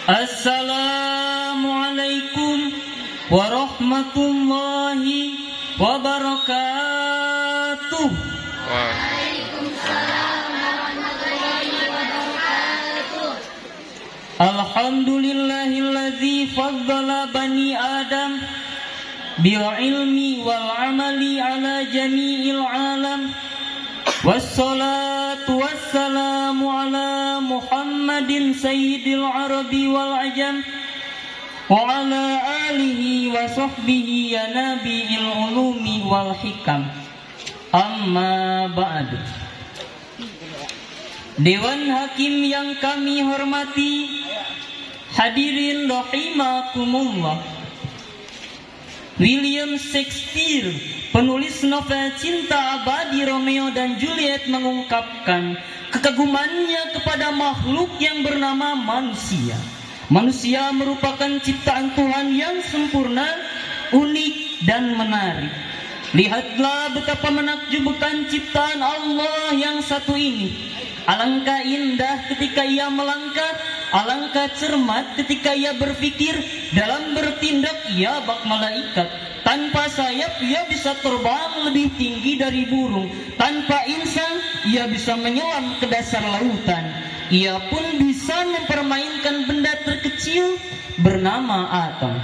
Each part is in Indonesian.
Assalamualaikum warahmatullahi wabarakatuh. Waalaikumsalam warahmatullahi wabarakatuh. Alhamdulillahilladzi faddala bani Adam bil ilmi wal amali ala jami'il alam. Wassalatu wassalamu ala Muhammadin sayyidil arabi wal ajam wa ala alihi wa sahbihi ya nabiil ulumi wal hikam. Amma ba'du. Dewan Hakim yang kami hormati, hadirin rahimakumullah. William Shakespeare, penulis novel cinta abadi Romeo dan Juliet, mengungkapkan kekagumannya kepada makhluk yang bernama manusia. Manusia merupakan ciptaan Tuhan yang sempurna, unik dan menarik. Lihatlah betapa menakjubkan ciptaan Allah yang satu ini. Alangkah indah ketika ia melangkah, alangkah cermat ketika ia berpikir. Dalam bertindak ia bak malaikat. Tanpa sayap ia bisa terbang lebih tinggi dari burung. Tanpa insan ia bisa menyelam ke dasar lautan. Ia pun bisa mempermainkan benda terkecil bernama atom.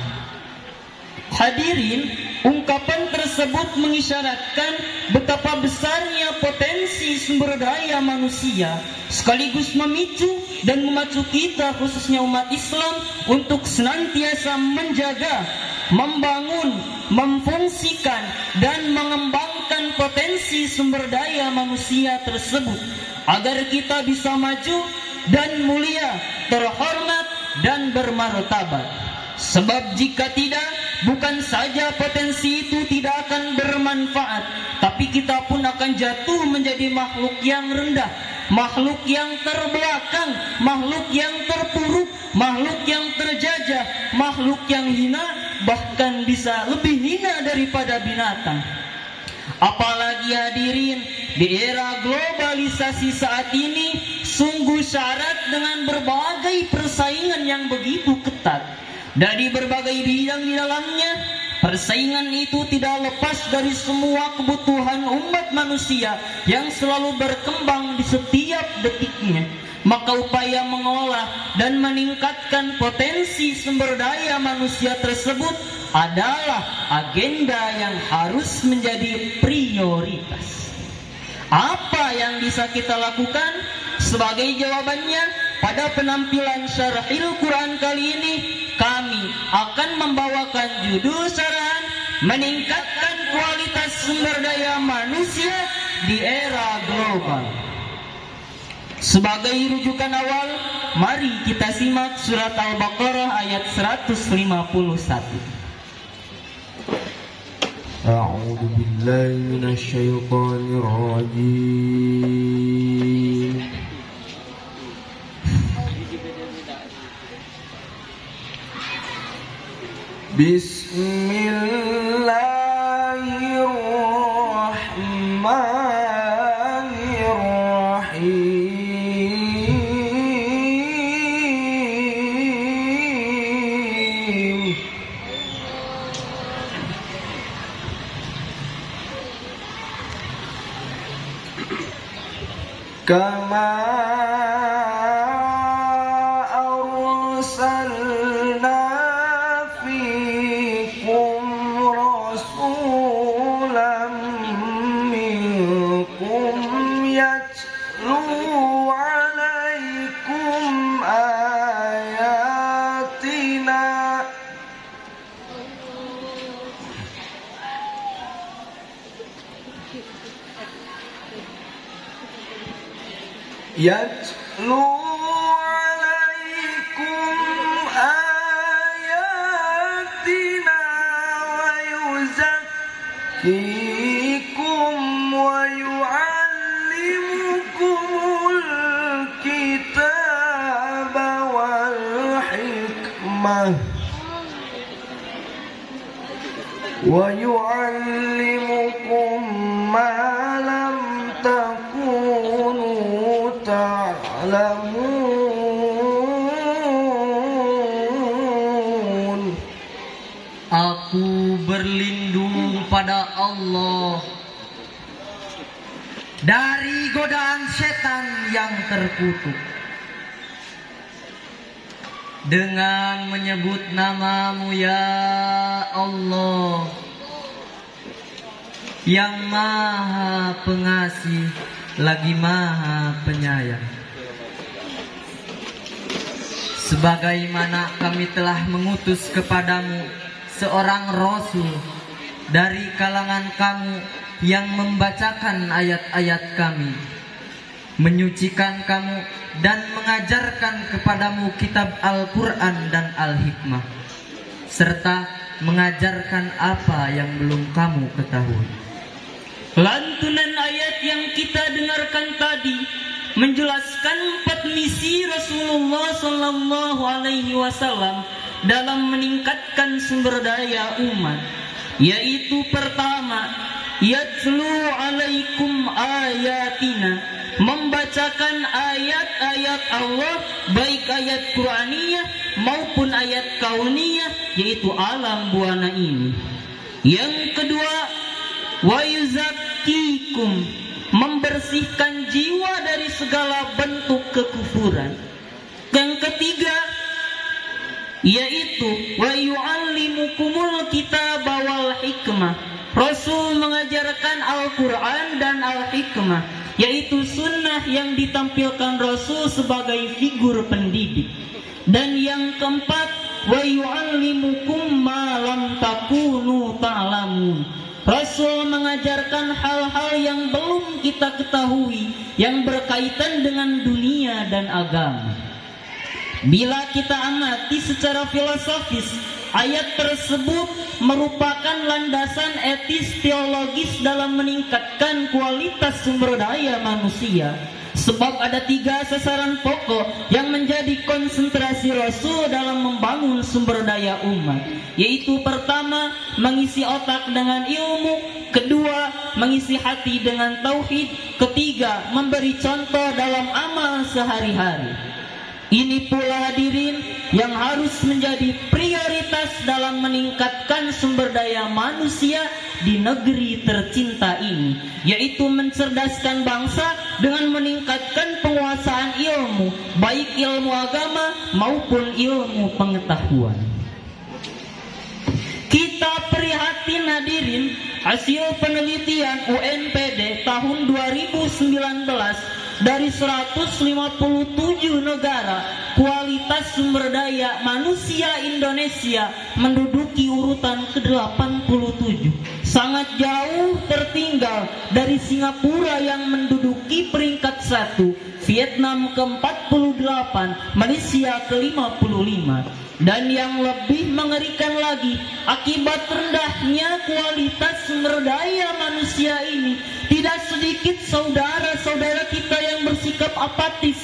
Hadirin, ungkapan tersebut mengisyaratkan betapa besarnya potensi sumber daya manusia, sekaligus memicu dan memacu kita, khususnya umat Islam, untuk senantiasa menjaga, membangun, memfungsikan dan mengembangkan potensi sumber daya manusia tersebut agar kita bisa maju dan mulia, terhormat dan bermartabat. Sebab jika tidak, bukan saja potensi itu tidak akan bermanfaat, tapi kita pun akan jatuh menjadi makhluk yang rendah, makhluk yang terbelakang, makhluk yang terpuruk, makhluk yang terjajah, makhluk yang hina, bahkan bisa lebih hina daripada binatang. Apalagi hadirin, di era globalisasi saat ini sungguh syarat dengan berbagai persaingan yang begitu ketat. Dari berbagai bidang di dalamnya, persaingan itu tidak lepas dari semua kebutuhan umat manusia yang selalu berkembang di setiap detiknya. Maka upaya mengolah dan meningkatkan potensi sumber daya manusia tersebut adalah agenda yang harus menjadi prioritas. Apa yang bisa kita lakukan? Sebagai jawabannya, pada penampilan Syarahil Quran kali ini, kami akan membawakan judul syarahan meningkatkan kualitas sumber daya manusia di era global. Sebagai rujukan awal, mari kita simak surat Al-Baqarah ayat 151. A'udzu billahi minasyaitonir rajim. Bismillahirrahmanirrahim. Kama arsalna fikum rasulan minkum yatlu alaikum ayatina yatlu alaikum ayatina wa yuzakkikum wa yu'allimukumul kitaba wal hikmah wa yu'allimukum ma lam takunu ta'lamun. kepada Allah dari godaan setan yang terkutuk dengan menyebut namamu ya Allah yang maha pengasih lagi maha penyayang. Sebagaimana kami telah mengutus kepadamu seorang rasul dari kalangan kamu yang membacakan ayat-ayat kami, menyucikan kamu dan mengajarkan kepadamu kitab Al-Quran dan Al-Hikmah, serta mengajarkan apa yang belum kamu ketahui. Lantunan ayat yang kita dengarkan tadi menjelaskan 4 misi Rasulullah SAW dalam meningkatkan sumber daya umat, yaitu pertama, yatlu alaikum ayatina, membacakan ayat-ayat Allah, baik ayat Qur'aniyah maupun ayat kauniyah, yaitu alam buana ini. Yang kedua, wa yuzakkikum, membersihkan jiwa dari segala bentuk kekufuran. Yang ketiga, yaitu wa yu'allimukumul kitaba wal hikmah, Rasul mengajarkan Al-Quran dan Al-Hikmah, yaitu sunnah yang ditampilkan Rasul sebagai figur pendidik. Dan yang keempat, wa yu'allimukum ma lam takunu ta'lamun, Rasul mengajarkan hal-hal yang belum kita ketahui yang berkaitan dengan dunia dan agama. Bila kita amati secara filosofis, ayat tersebut merupakan landasan etis teologis dalam meningkatkan kualitas sumber daya manusia. Sebab ada 3 sasaran pokok yang menjadi konsentrasi Rasul dalam membangun sumber daya umat, yaitu pertama, mengisi otak dengan ilmu, kedua, mengisi hati dengan tauhid, ketiga, memberi contoh dalam amal sehari-hari. Ini pula hadirin yang harus menjadi prioritas dalam meningkatkan sumber daya manusia di negeri tercinta ini, yaitu mencerdaskan bangsa dengan meningkatkan penguasaan ilmu, baik ilmu agama maupun ilmu pengetahuan. Kita prihatin hadirin, hasil penelitian UNPD tahun 2019 dari 157 negara, kualitas sumber daya manusia Indonesia menduduki urutan ke-87, sangat jauh tertinggal dari Singapura yang menduduki peringkat 1, Vietnam ke-48, Malaysia ke-55. Dan yang lebih mengerikan lagi, akibat rendahnya kualitas sumber daya manusia ini, tidak sedikit saudara-saudara kita yang bersikap apatis,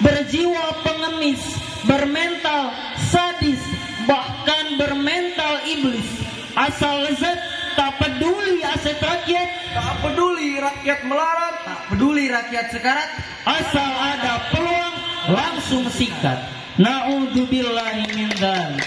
berjiwa pengemis, bermental sadis, bahkan bermental iblis. Asal lezat, tak peduli aset rakyat, Tak peduli rakyat melarat, tak peduli rakyat sekarat, asal ada peluang langsung sikat. Na'udzubillahi min dzalik.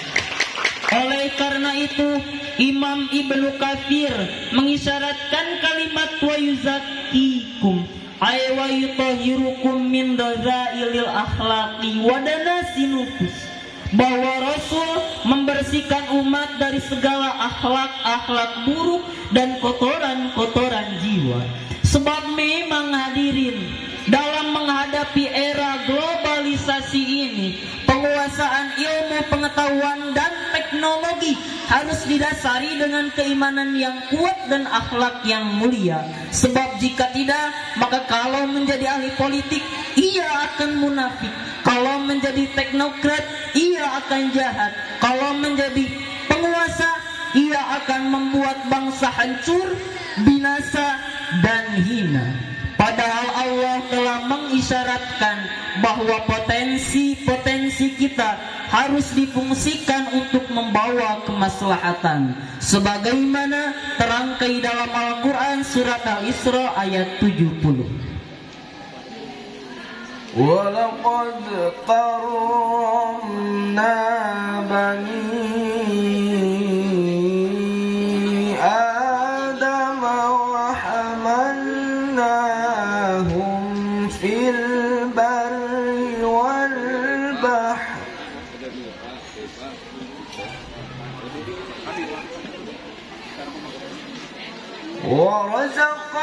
Oleh karena itu, Imam Ibnu Katsir mengisyaratkan kalimat wa yuzakkikum ay wa yutahhirukum min dzailil akhlaqi wa danasin nufus, bahwa Rasul membersihkan umat dari segala akhlak-akhlak buruk dan kotoran-kotoran jiwa. Sebab memang hadirin, dalam menghadapi era globalisasi ini, penguasaan ilmu pengetahuan dan teknologi harus didasari dengan keimanan yang kuat dan akhlak yang mulia. Sebab jika tidak, maka kalau menjadi ahli politik, ia akan munafik. Kalau menjadi teknokrat, ia akan jahat. Kalau menjadi penguasa, ia akan membuat bangsa hancur, binasa, dan hina. Padahal Allah telah mengisyaratkan bahwa potensi-potensi kita harus difungsikan untuk membawa kemaslahatan, sebagaimana terangkai dalam Al-Quran surat Al-Isra ayat 70. وَلَقَدْ كَرَّمْنَا بَنِي آدَمَ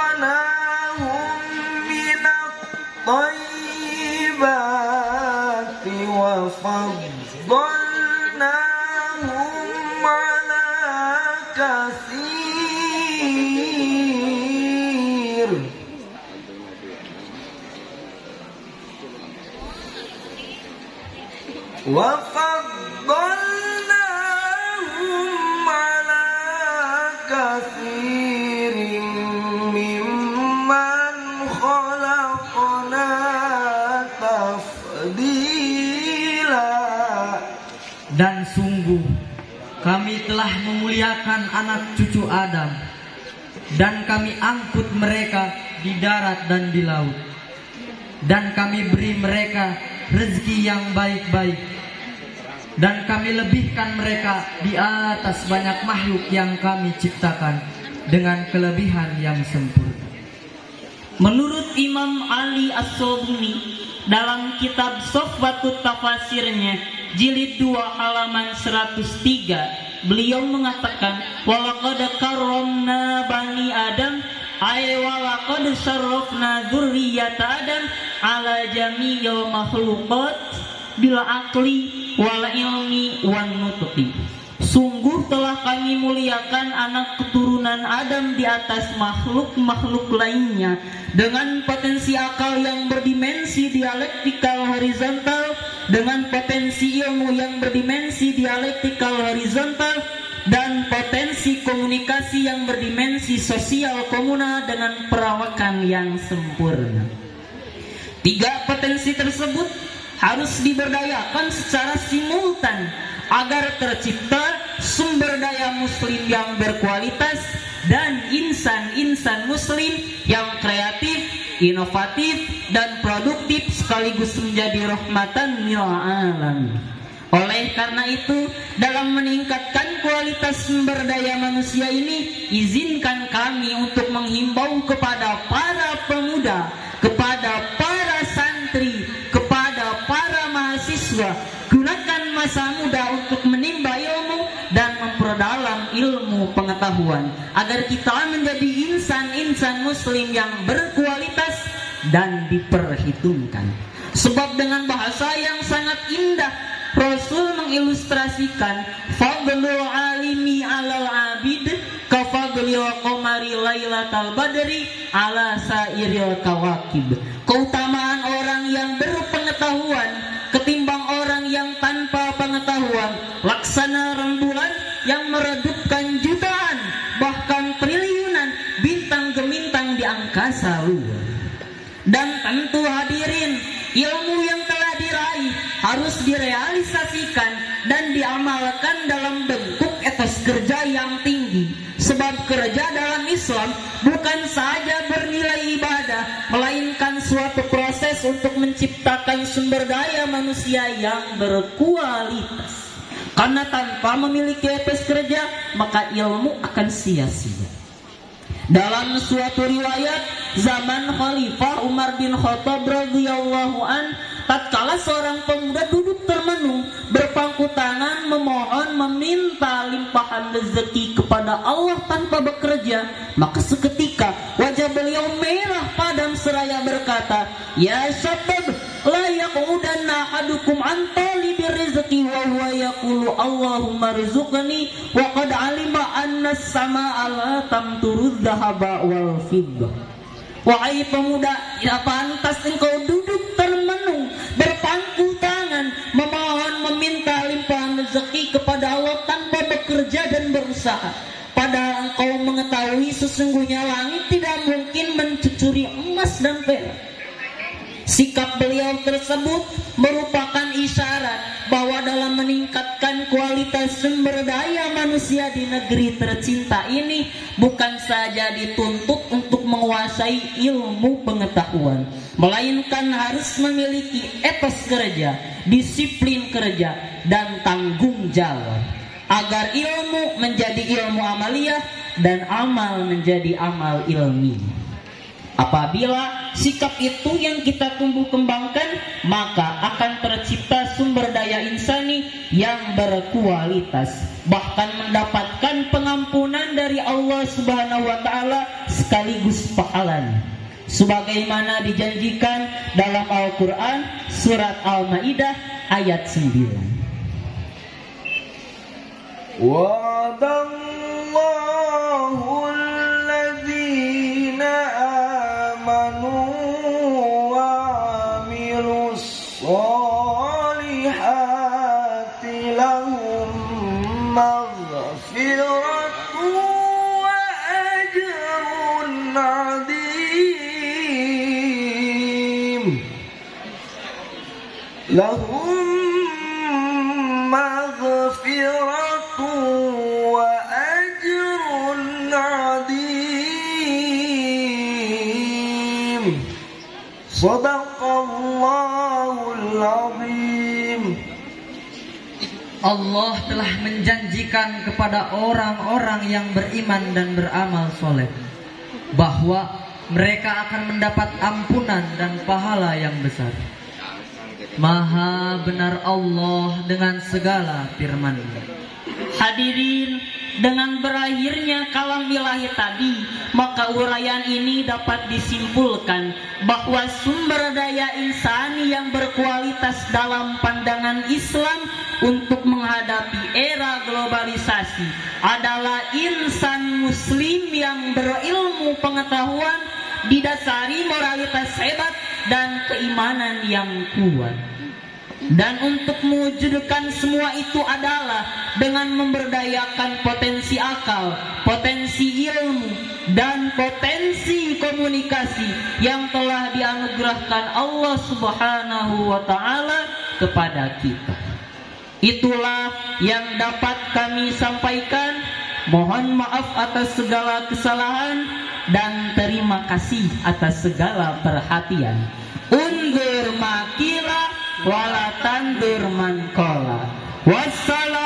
ورزقناهم من الطيبات وفضلناهم على كثير وفضلناهم على كثير ممن خلقنا تفضيلا. Dan sungguh kami telah memuliakan anak cucu Adam, dan kami angkut mereka di darat dan di laut, dan kami beri mereka rezeki yang baik-baik, dan kami lebihkan mereka di atas banyak makhluk yang kami ciptakan dengan kelebihan yang sempurna. Menurut Imam Ali As-Sobuni dalam kitab Sohbatut Tafasirnya jilid 2 halaman 103, beliau mengatakan walaqad karramna bani Adam ay walaqad syarrafna dzurriyyata Adam ala jami'il makhluqat bil aqli wal ilmi wan nutqi. Sungguh telah kami muliakan anak keturunan Adam di atas makhluk-makhluk lainnya dengan potensi akal yang berdimensi dialektikal horizontal, dengan potensi ilmu yang berdimensi dialektikal horizontal, dan potensi komunikasi yang berdimensi sosial komunal dengan perawakan yang sempurna. 3 potensi tersebut harus diberdayakan secara simultan agar tercipta sumber daya muslim yang berkualitas dan insan-insan muslim yang kreatif, inovatif, dan produktif sekaligus menjadi rahmatan lil alamin. Oleh karena itu, dalam meningkatkan kualitas sumber daya manusia ini, izinkan kami untuk menghimbau kepada para pemuda, kepada para santri, kepada para mahasiswa, gunakan masa muda untuk menimba ilmu dan memperdalam ilmu pengetahuan agar kita menjadi insan-insan muslim yang berkualitas dan diperhitungkan. Sebab dengan bahasa yang sangat indah Rasul mengilustrasikan fadlul alimi alal abid ka fadlil qamari lailatal badri ala sairil kawakib. Keutamaan orang yang berpengetahuan ketimbang orang yang tanpa pengetahuan laksana rembulan yang meredupkan jutaan bahkan triliunan bintang gemintang di angkasa luar. Dan tentu hadirin, ilmu yang telah diraih harus direalisasikan dan diamalkan dalam bentuk etos kerja yang tinggi. Sebab kerja dalam Islam bukan saja bernilai ibadah, melainkan suatu proses untuk menciptakan sumber daya manusia yang berkualitas. Karena tanpa memiliki etos kerja, maka ilmu akan sia-sia. Dalam suatu riwayat zaman Khalifah Umar bin Khattab radhiyallahu an, tatkala seorang pemuda duduk termenung berpangku tangan memohon meminta limpahan rezeki kepada Allah tanpa bekerja, maka seketika wajah beliau merah padam seraya berkata, "Ya syabab, la yaqudanna ahadukum an talibi rizqi wa huwa yaqulu Allahumma rizqni wa qad alima anna as-samaa'a la tamturu dhahaba wal fiddah." Wahai pemuda, tidak pantas engkau duduk termenung berpangku tangan memohon meminta limpahan rezeki kepada Allah tanpa bekerja dan berusaha, padahal engkau mengetahui sesungguhnya langit tidak mungkin mencucuri emas dan perak. Sikap beliau tersebut merupakan isyarat bahwa dalam meningkatkan kualitas sumber daya manusia di negeri tercinta ini bukan saja dituntut untuk menguasai ilmu pengetahuan, melainkan harus memiliki etos kerja, disiplin kerja, dan tanggung jawab agar ilmu menjadi ilmu amaliyah dan amal menjadi amal ilmiah. Apabila sikap itu yang kita tumbuh kembangkan, maka akan tercipta sumber daya insani yang berkualitas, bahkan mendapatkan pengampunan dari Allah Subhanahu wa taala sekaligus pahalanya, sebagaimana dijanjikan dalam Al-Qur'an surat Al-Maidah ayat 9. Wa'adallahu alladhina amanu wa amilus solihati lahum maghfiratu wa ajrun azim. Lahum maghfiratu wa ajrun azim. Sadaqallahul azim. Allah telah menjanjikan kepada orang-orang yang beriman dan beramal soleh bahwa mereka akan mendapat ampunan dan pahala yang besar. Maha benar Allah dengan segala firman-Nya. Hadirin, dengan berakhirnya kalam ilahi tadi, maka uraian ini dapat disimpulkan bahwa sumber daya insani yang berkualitas dalam pandangan Islam untuk menghadapi era globalisasi adalah insan muslim yang berilmu pengetahuan, didasari moralitas hebat dan keimanan yang kuat. Dan untuk mewujudkan semua itu adalah dengan memberdayakan potensi akal, potensi ilmu, dan potensi komunikasi yang telah dianugerahkan Allah Subhanahu wa taala kepada kita. Itulah yang dapat kami sampaikan. Mohon maaf atas segala kesalahan dan terima kasih atas segala perhatian. Undur makila wala tandur man qala. Wassalam.